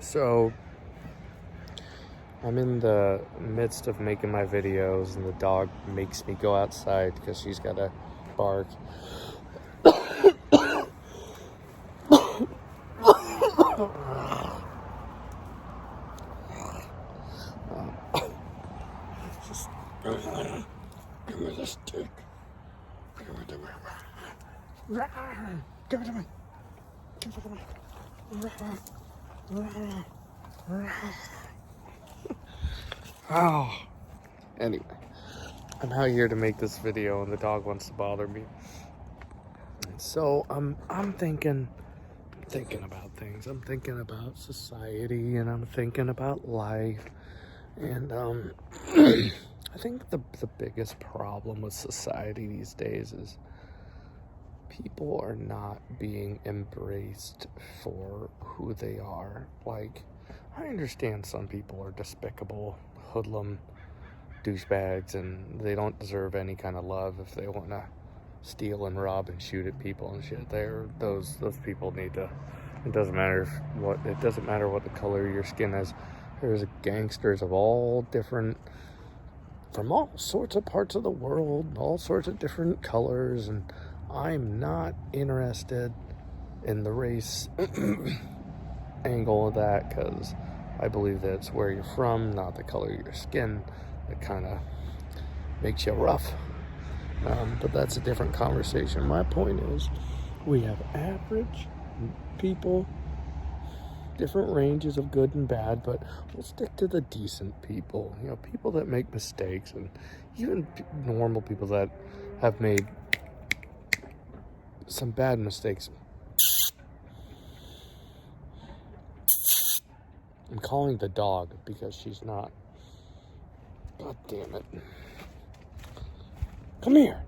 So, I'm in the midst of making my videos, and the dog makes me go outside because she's got to bark. Just give me the stick. Give it to me. Give it to me. Give it to me. Oh. Anyway, I'm out here to make this video, and the dog wants to bother me. So I'm thinking about things. I'm thinking about society, and I'm thinking about life. And I think the biggest problem with society these days is people are not being embraced for who they are. Like, I understand some people are despicable, hoodlum douchebags, and they don't deserve any kind of love if they want to steal and rob and shoot at people and shit. Those people need to. It doesn't matter what the color of your skin is. There's gangsters of all different, from all sorts of parts of the world, all sorts of different colors, and I'm not interested in the race angle of that, because I believe that it's where you're from, not the color of your skin, that kind of makes you rough. But that's a different conversation. My point is, we have average people, different ranges of good and bad, but we'll stick to the decent people. You know, people that make mistakes, and even normal people that have made some bad mistakes. I'm calling the dog because she's not. God damn it. Come here.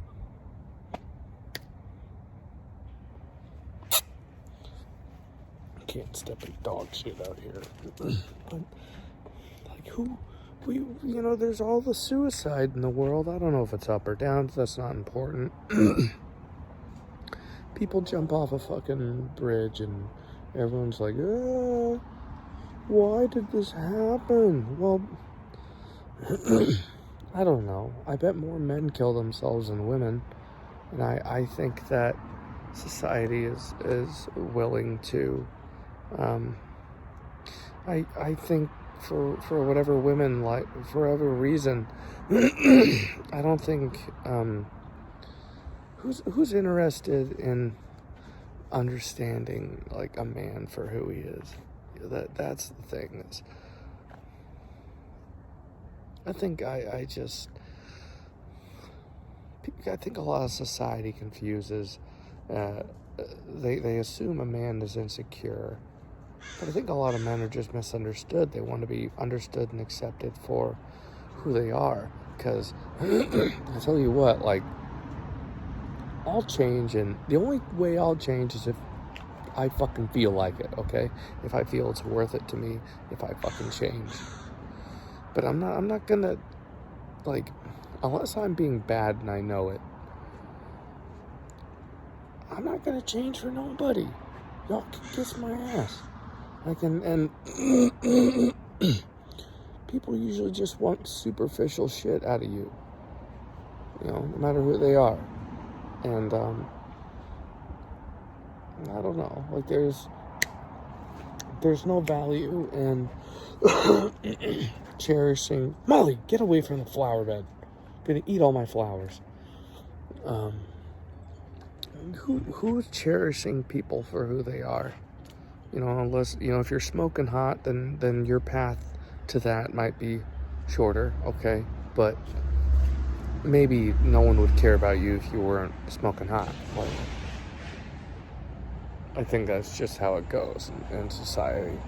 I can't step in dog shit out here. But, like, there's all the suicide in the world. I don't know if it's up or down. That's not important. People jump off a fucking bridge and everyone's like, why did this happen? Well, I don't know. I bet more men kill themselves than women. And I think that society is willing to, I think for whatever women like, for whatever reason, I don't think, who's interested in understanding like a man for who he is? That's the thing. I think I think a lot of society confuses. They assume a man is insecure, but I think a lot of men are just misunderstood. They want to be understood and accepted for who they are. Because I tell you what, like, I'll change, and the only way I'll change is if I fucking feel like it, okay? If I feel it's worth it to me, if I fucking change. But I'm not gonna, like, unless I'm being bad and I know it, I'm not gonna change for nobody. Y'all can kiss my ass. And people usually just want superficial shit out of you. You know, no matter who they are. And, I don't know, like, there's no value in cherishing. Molly, get away from the flower bed. I'm gonna eat all my flowers. Who's cherishing people for who they are? You know, unless, if you're smoking hot, then your path to that might be shorter, okay? But maybe no one would care about you if you weren't smoking hot. Like, I think that's just how it goes in society.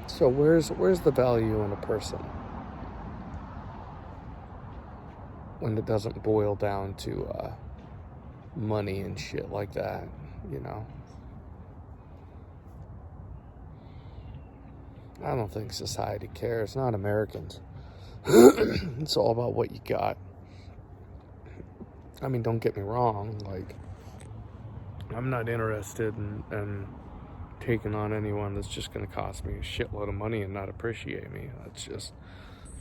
So where's the value in a person when it doesn't boil down to money and shit like that, you know? I don't think society cares, not Americans. It's all about what you got. I mean, don't get me wrong, like, I'm not interested in taking on anyone that's just going to cost me a shitload of money and not appreciate me. That's just,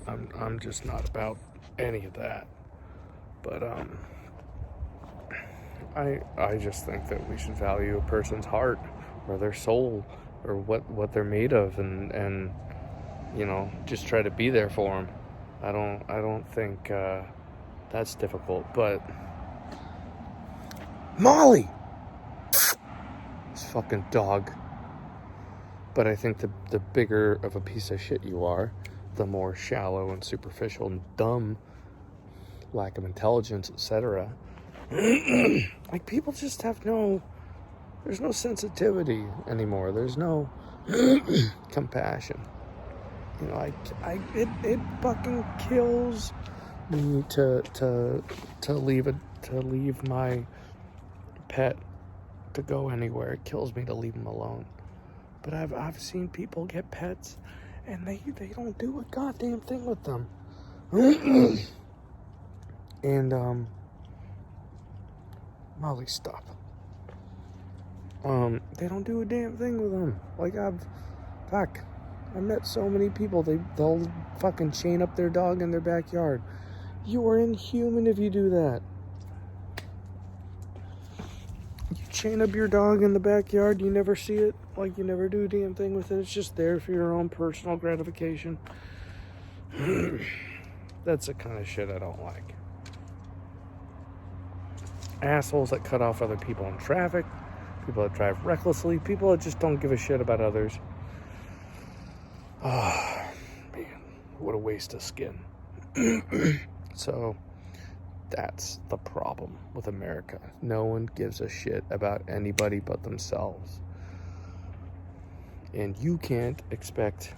I'm just not about any of that. But I just think that we should value a person's heart or their soul or what they're made of, and you know, just try to be there for them. I don't think that's difficult. But Molly, this fucking dog. But I think the bigger of a piece of shit you are, the more shallow and superficial and dumb, lack of intelligence, etc. Like, people just have there's no sensitivity anymore. There's no compassion. You know, it fucking kills me to leave my pet to go anywhere. It kills me to leave him alone. But I've seen people get pets and they don't do a goddamn thing with them. And Molly, stop. They don't do a damn thing with them. Like, I met so many people, they'll fucking chain up their dog in their backyard. You are inhuman if you do that. You chain up your dog in the backyard, you never see it, like, you never do a damn thing with it. It's just there for your own personal gratification. That's the kind of shit I don't like. Assholes that cut off other people in traffic, people that drive recklessly, people that just don't give a shit about others. Oh, man, what a waste of skin. So, that's the problem with America. No one gives a shit about anybody but themselves. And you can't expect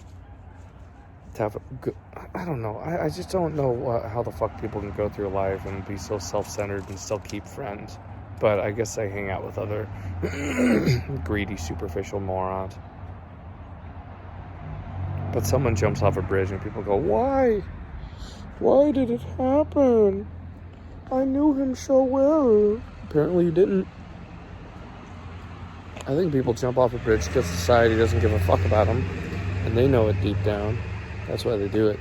to have a good... I don't know. I just don't know how the fuck people can go through life and be so self-centered and still keep friends. But I guess I hang out with other greedy, superficial morons. But someone jumps off a bridge and people go, why? Why did it happen? I knew him so well. Apparently you didn't. I think people jump off a bridge because society doesn't give a fuck about them. And they know it deep down. That's why they do it.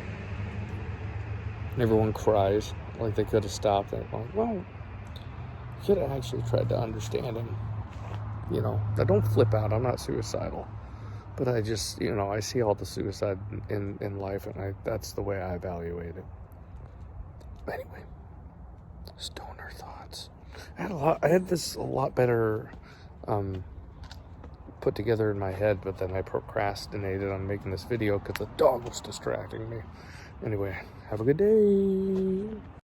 And everyone cries like they could have stopped it. Like, well, you could have actually tried to understand him. You know, I don't flip out. I'm not suicidal. But I just, you know, I see all the suicide in life, and that's the way I evaluate it. Anyway, stoner thoughts. I had this a lot better put together in my head, but then I procrastinated on making this video because the dog was distracting me. Anyway, have a good day.